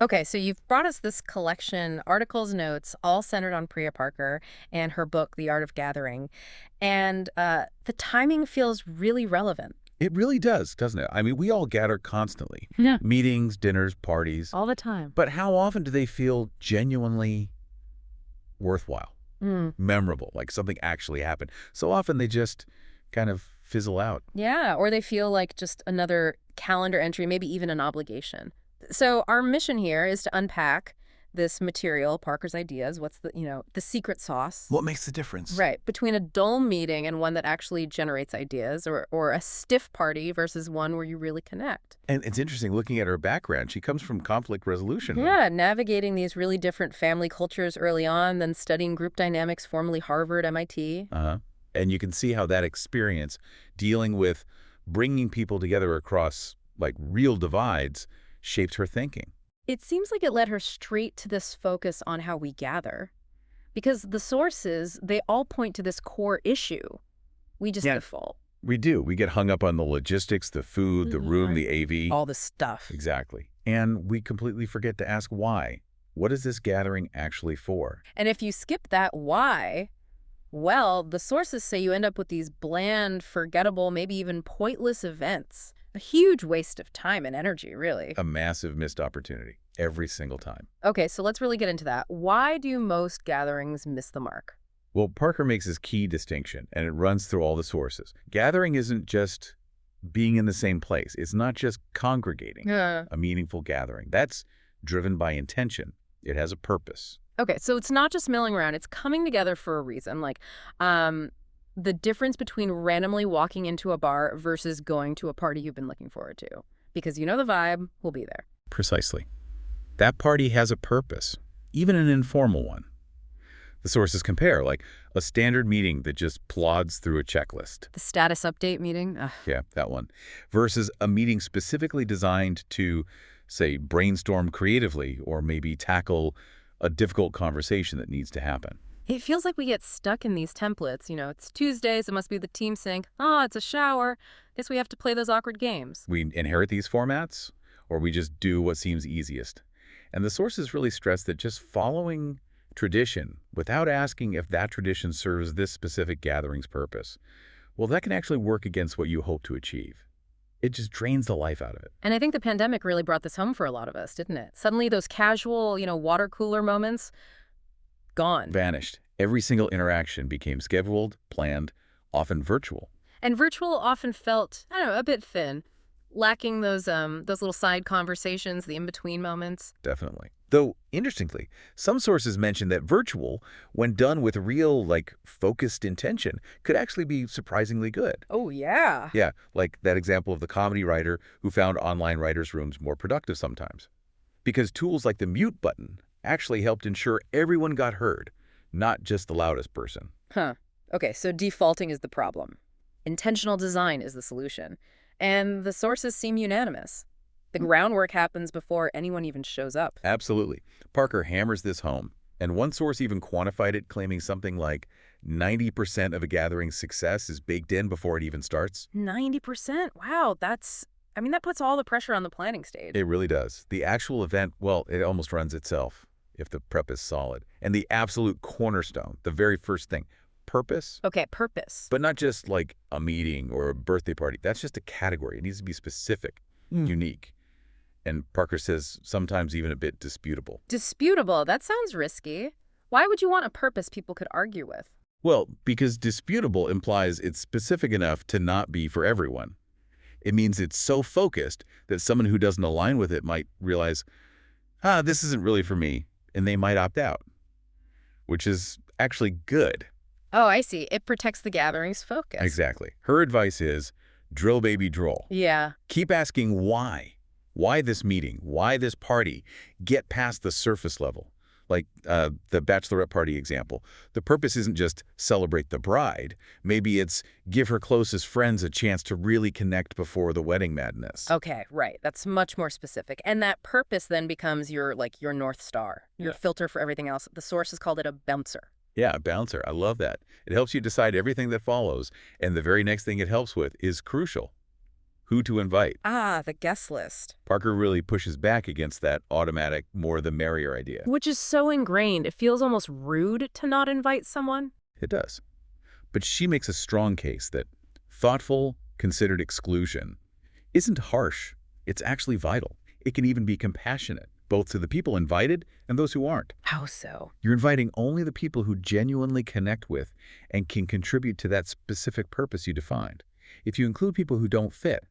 Okay, so you've brought us this collection, articles, notes, all centered on Priya Parker and her book, The Art of Gathering. And the timing feels really relevant. It really does, doesn't it? I mean, we all gather constantly. Yeah. Meetings, dinners, parties. All the time. But how often do they feel genuinely worthwhile, Mm. memorable, like something actually happened? So often they just kind of fizzle out. Yeah, or they feel like just another calendar entry, maybe even an obligation. So our mission here is to unpack this material, Parker's ideas. What's the secret sauce? What makes the difference? Right, between a dull meeting and one that actually generates ideas, or a stiff party versus one where you really connect. And it's interesting looking at her background. She comes from conflict resolution. Yeah, navigating these really different family cultures early on, then studying group dynamics, formerly Harvard, MIT. Uh-huh. And you can see how that experience dealing with bringing people together across like real divides shaped her thinking. It seems like it led her straight to this focus on how we gather. Because the sources, they all point to this core issue. We just Yeah. default. We do. We get hung up on the logistics, the food, the room, the AV. All the stuff. Exactly. And we completely forget to ask why. What is this gathering actually for? And if you skip that why, well, the sources say you end up with these bland, forgettable, maybe even pointless events. A huge waste of time and energy, really. A massive missed opportunity every single time. Okay, so let's really get into that. Why do most gatherings miss the mark? Well, Parker makes this key distinction, and it runs through all the sources. Gathering isn't just being in the same place. It's not just congregating, Yeah. a meaningful gathering. That's driven by intention. It has a purpose. Okay, so it's not just milling around. It's coming together for a reason. Like, the difference between randomly walking into a bar versus going to a party you've been looking forward to. Because you know the vibe, we'll be there. Precisely. That party has a purpose, even an informal one. The sources compare, like a standard meeting that just plods through a checklist. The status update meeting? Ugh. Yeah, that one. Versus a meeting specifically designed to, say, brainstorm creatively or maybe tackle a difficult conversation that needs to happen. It feels like we get stuck in these templates. You know, it's Tuesdays, it must be the team sync. Oh, it's a shower. Guess we have to play those awkward games. We inherit these formats, or we just do what seems easiest. And the sources really stress that just following tradition without asking if that tradition serves this specific gathering's purpose, well, that can actually work against what you hope to achieve. It just drains the life out of it. And I think the pandemic really brought this home for a lot of us, didn't it? Suddenly those casual, water cooler moments, gone. Vanished. Every single interaction became scheduled, planned, often virtual. And virtual often felt, I don't know, a bit thin, lacking those little side conversations, the in-between moments. Definitely. Though, interestingly, some sources mention that virtual, when done with real, focused intention, could actually be surprisingly good. Oh, yeah. Yeah, like that example of the comedy writer who found online writers' rooms more productive sometimes. Because tools like the mute button actually helped ensure everyone got heard, not just the loudest person. Huh. Okay, so defaulting is the problem. Intentional design is the solution. And the sources seem unanimous. The groundwork happens before anyone even shows up. Absolutely. Parker hammers this home, and one source even quantified it, claiming something like 90% of a gathering's success is baked in before it even starts. 90%? Wow, that puts all the pressure on the planning stage. It really does. The actual event, well, it almost runs itself if the prep is solid. And the absolute cornerstone, the very first thing, purpose. Okay, purpose. But not just like a meeting or a birthday party. That's just a category. It needs to be specific, unique. And Parker says sometimes even a bit disputable. Disputable? That sounds risky. Why would you want a purpose people could argue with? Well, because disputable implies it's specific enough to not be for everyone. It means it's so focused that someone who doesn't align with it might realize, this isn't really for me, and they might opt out, which is actually good. Oh, I see. It protects the gathering's focus. Exactly. Her advice is drill, baby, drill. Yeah. Keep asking why. Why this meeting? Why this party? Get past the surface level. Like the bachelorette party example. The purpose isn't just celebrate the bride. Maybe it's give her closest friends a chance to really connect before the wedding madness. Okay, right. That's much more specific. And that purpose then becomes your North Star, your filter for everything else. The sources called it a bouncer. Yeah, a bouncer. I love that. It helps you decide everything that follows. And the very next thing it helps with is crucial. who to invite. Ah, the guest list. Parker really pushes back against that automatic more the merrier idea. Which is so ingrained, it feels almost rude to not invite someone. It does. But she makes a strong case that thoughtful, considered exclusion isn't harsh. It's actually vital. It can even be compassionate, both to the people invited and those who aren't. How so? You're inviting only the people who genuinely connect with and can contribute to that specific purpose you defined. If you include people who don't fit,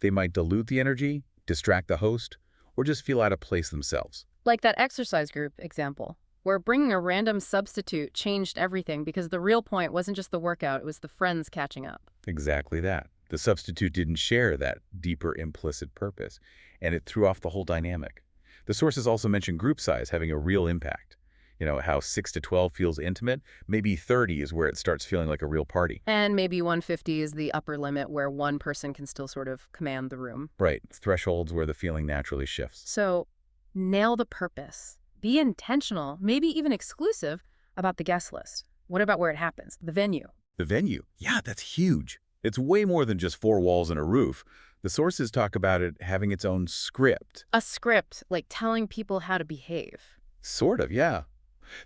they might dilute the energy, distract the host, or just feel out of place themselves. Like that exercise group example, where bringing a random substitute changed everything because the real point wasn't just the workout, it was the friends catching up. Exactly that. The substitute didn't share that deeper implicit purpose, and it threw off the whole dynamic. The sources also mention group size having a real impact. You know, how 6 to 12 feels intimate, maybe 30 is where it starts feeling like a real party. And maybe 150 is the upper limit where one person can still sort of command the room. Right, thresholds where the feeling naturally shifts. So, nail the purpose. Be intentional, maybe even exclusive, about the guest list. What about where it happens? The venue. The venue, yeah, that's huge. It's way more than just four walls and a roof. The sources talk about it having its own script. A script, like telling people how to behave. Sort of, yeah.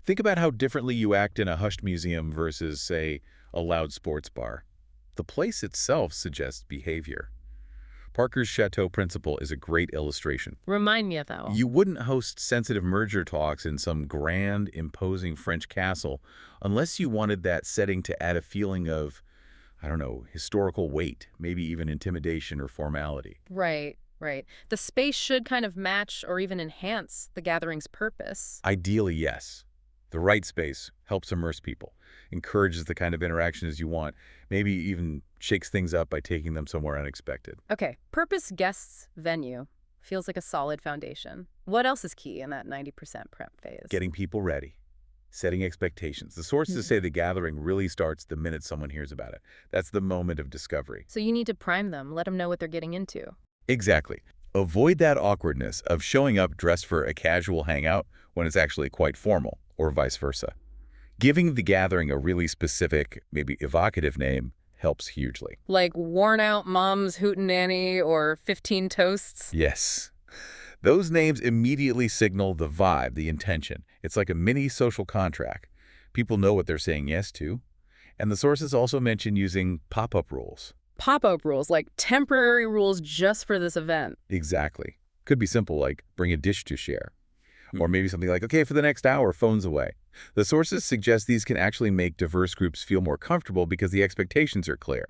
Think about how differently you act in a hushed museum versus, say, a loud sports bar. The place itself suggests behavior. Parker's Chateau principle is a great illustration. Remind me of that one. You wouldn't host sensitive merger talks in some grand, imposing French castle unless you wanted that setting to add a feeling of, I don't know, historical weight, maybe even intimidation or formality. Right, right. The space should kind of match or even enhance the gathering's purpose. Ideally, yes. The right space helps immerse people, encourages the kind of interactions you want, maybe even shakes things up by taking them somewhere unexpected. Okay, purpose guests venue feels like a solid foundation. What else is key in that 90% prep phase? Getting people ready, setting expectations. The sources say the gathering really starts the minute someone hears about it. That's the moment of discovery. So you need to prime them, let them know what they're getting into. Exactly. Avoid that awkwardness of showing up dressed for a casual hangout when it's actually quite formal, or vice versa. Giving the gathering a really specific, maybe evocative name helps hugely. Like worn out mom's hootenanny or 15 toasts? Yes. Those names immediately signal the vibe, the intention. It's like a mini social contract. People know what they're saying yes to. And the sources also mention using pop-up rules. Pop-up rules, like temporary rules just for this event. Exactly. Could be simple, like bring a dish to share. Or maybe something like, okay, for the next hour, phones away. The sources suggest these can actually make diverse groups feel more comfortable because the expectations are clear.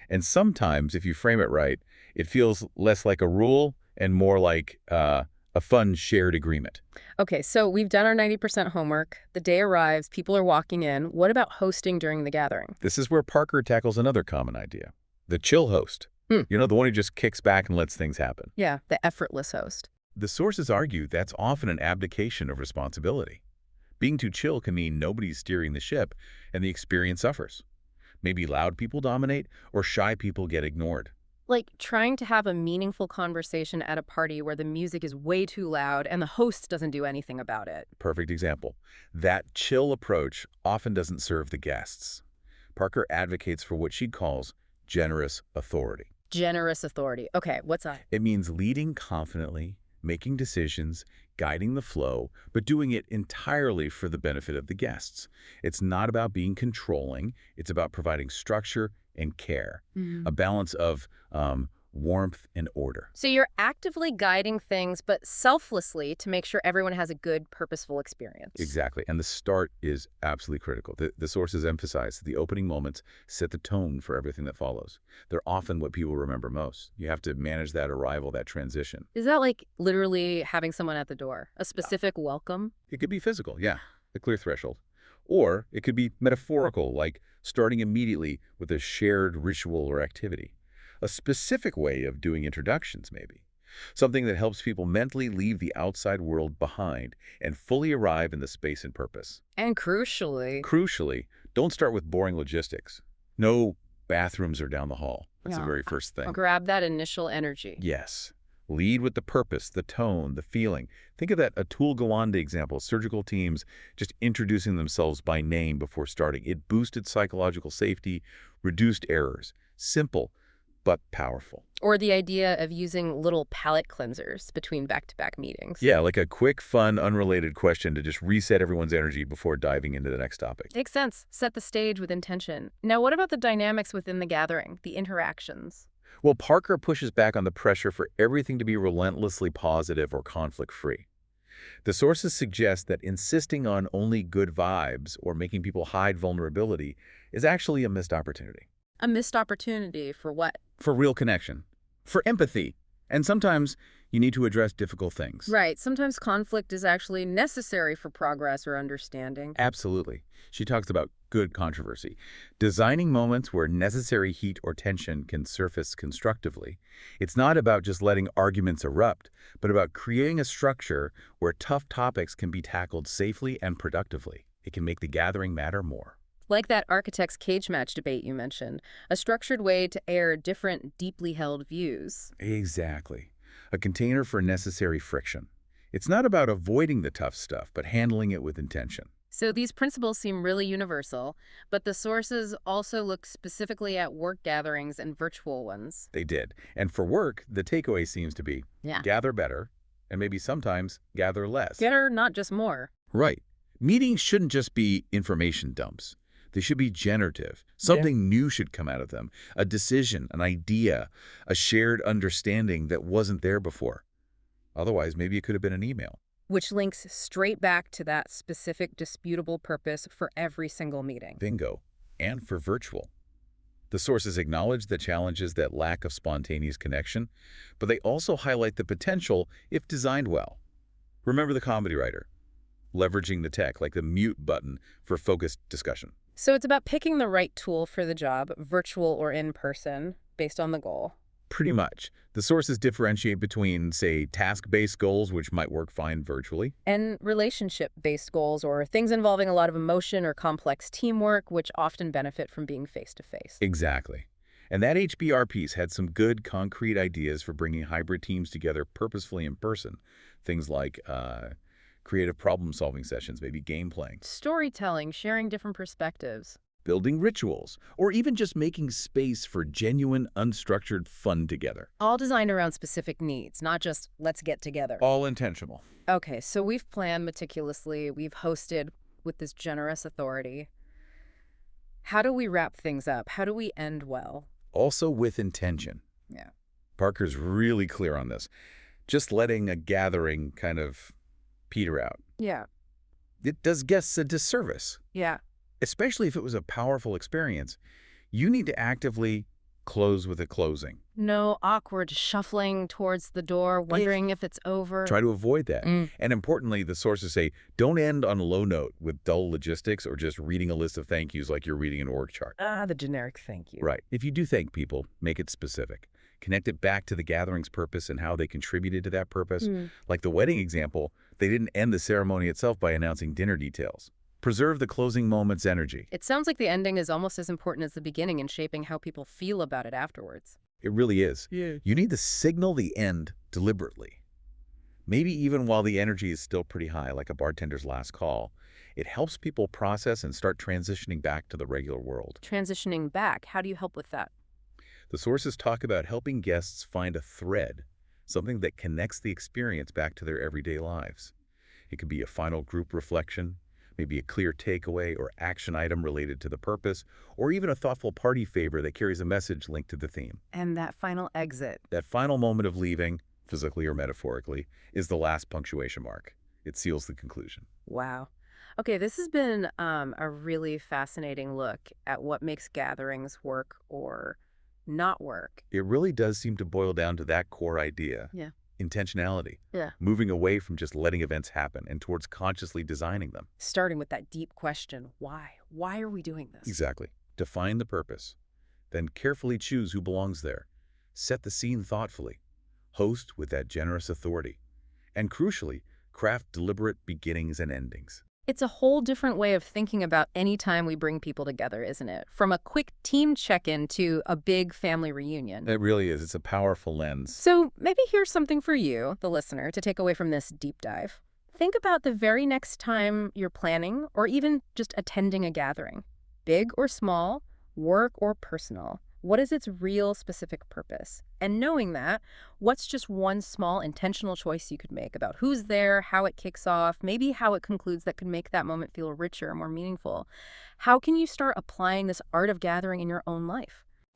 And sometimes, if you frame it right, it feels less like a rule and more like a fun shared agreement. Okay, so we've done our 90% homework. The day arrives, people are walking in. What about hosting during the gathering? This is where Parker tackles another common idea. The chill host. You know, the one who just kicks back and lets things happen. Yeah, the effortless host. The sources argue that's often an abdication of responsibility. Being too chill can mean nobody's steering the ship and the experience suffers. Maybe loud people dominate or shy people get ignored. Like trying to have a meaningful conversation at a party where the music is way too loud and the host doesn't do anything about it. Perfect example. That chill approach often doesn't serve the guests. Parker advocates for what she calls generous authority. Generous authority. Okay, what's that? It means leading confidently, making decisions, guiding the flow, but doing it entirely for the benefit of the guests. It's not about being controlling. It's about providing structure and care, a balance of warmth and order. So you're actively guiding things, but selflessly to make sure everyone has a good, purposeful experience. Exactly. And the start is absolutely critical. The sources emphasize that the opening moments set the tone for everything that follows. They're often what people remember most. You have to manage that arrival, that transition. Is that like literally having someone at the door? A specific welcome? It could be physical, yeah, a clear threshold. Or it could be metaphorical, like starting immediately with a shared ritual or activity. A specific way of doing introductions, maybe. Something that helps people mentally leave the outside world behind and fully arrive in the space and purpose. And crucially, Don't start with boring logistics. No bathrooms are down the hall. That's the very first thing. grab that initial energy. Yes. Lead with the purpose, the tone, the feeling. Think of that Atul Gawande example, surgical teams just introducing themselves by name before starting. It boosted psychological safety, reduced errors. Simple, but powerful. Or the idea of using little palate cleansers between back-to-back meetings. Yeah, like a quick, fun, unrelated question to just reset everyone's energy before diving into the next topic. Makes sense. Set the stage with intention. Now, what about the dynamics within the gathering, the interactions? Well, Parker pushes back on the pressure for everything to be relentlessly positive or conflict-free. The sources suggest that insisting on only good vibes or making people hide vulnerability is actually a missed opportunity. A missed opportunity for what? For real connection, for empathy, and sometimes you need to address difficult things. Right. Sometimes conflict is actually necessary for progress or understanding. Absolutely. She talks about good controversy, designing moments where necessary heat or tension can surface constructively. It's not about just letting arguments erupt, but about creating a structure where tough topics can be tackled safely and productively. It can make the gathering matter more. Like that architect's cage match debate you mentioned, a structured way to air different, deeply held views. Exactly. A container for necessary friction. It's not about avoiding the tough stuff, but handling it with intention. So these principles seem really universal, but the sources also look specifically at work gatherings and virtual ones. They did. And for work, the takeaway seems to be Yeah. gather better, and maybe sometimes gather less. Better, not just more. Right. Meetings shouldn't just be information dumps. They should be generative. Something new should come out of them. A decision, an idea, a shared understanding that wasn't there before. Otherwise, maybe it could have been an email. Which links straight back to that specific disputable purpose for every single meeting. Bingo. And for virtual. The sources acknowledge the challenges that lack of spontaneous connection, but they also highlight the potential if designed well. Remember the comedy writer, leveraging the tech like the mute button for focused discussion. So it's about picking the right tool for the job, virtual or in person, based on the goal. Pretty much. The sources differentiate between, say, task-based goals, which might work fine virtually. And relationship-based goals, or things involving a lot of emotion or complex teamwork, which often benefit from being face-to-face. Exactly. And that HBR piece had some good, concrete ideas for bringing hybrid teams together purposefully in person. Things like creative problem-solving sessions, maybe game playing, Storytelling, sharing different perspectives. building rituals, or even just making space for genuine, unstructured fun together. All designed around specific needs, not just let's get together. All intentional. Okay, so we've planned meticulously, we've hosted with this generous authority. How do we wrap things up? How do we end well? Also with intention. Yeah. Parker's really clear on this. Just letting a gathering kind of peter out. Yeah. It does guests a disservice, Yeah. especially if it was a powerful experience. You need to actively close with a closing. No awkward shuffling towards the door, wondering if it's over. Try to avoid that. Mm. And importantly, the sources say, don't end on a low note with dull logistics or just reading a list of thank yous like you're reading an org chart. The generic thank you. Right. If you do thank people, make it specific. Connect it back to the gathering's purpose and how they contributed to that purpose. Mm. Like the wedding example, they didn't end the ceremony itself by announcing dinner details. Preserve the closing moment's energy. It sounds like the ending is almost as important as the beginning in shaping how people feel about it afterwards. It really is. Yeah. You need to signal the end deliberately. Maybe even while the energy is still pretty high, like a bartender's last call. It helps people process and start transitioning back to the regular world. Transitioning back, how do you help with that? The sources talk about helping guests find a thread, something that connects the experience back to their everyday lives. It could be a final group reflection, maybe a clear takeaway or action item related to the purpose, or even a thoughtful party favor that carries a message linked to the theme. And that final exit. That final moment of leaving, physically or metaphorically, is the last punctuation mark. It seals the conclusion. Wow. Okay, this has been a really fascinating look at what makes gatherings work or not work. It really does seem to boil down to that core idea. Yeah. Intentionality. Yeah. Moving away from just letting events happen and towards consciously designing them. Starting with that deep question, why? Why are we doing this? Exactly. Define the purpose. Then carefully choose who belongs there. Set the scene thoughtfully. Host with that generous authority. And crucially, craft deliberate beginnings and endings. It's a whole different way of thinking about any time we bring people together, isn't it? From a quick team check-in to a big family reunion. It really is. It's a powerful lens. So maybe here's something for you, the listener, to take away from this deep dive. Think about the very next time you're planning or even just attending a gathering. Big or small, work or personal. What is its real specific purpose? And knowing that, what's just one small intentional choice you could make about who's there, how it kicks off, maybe how it concludes that could make that moment feel richer, more meaningful? How can you start applying this art of gathering in your own life?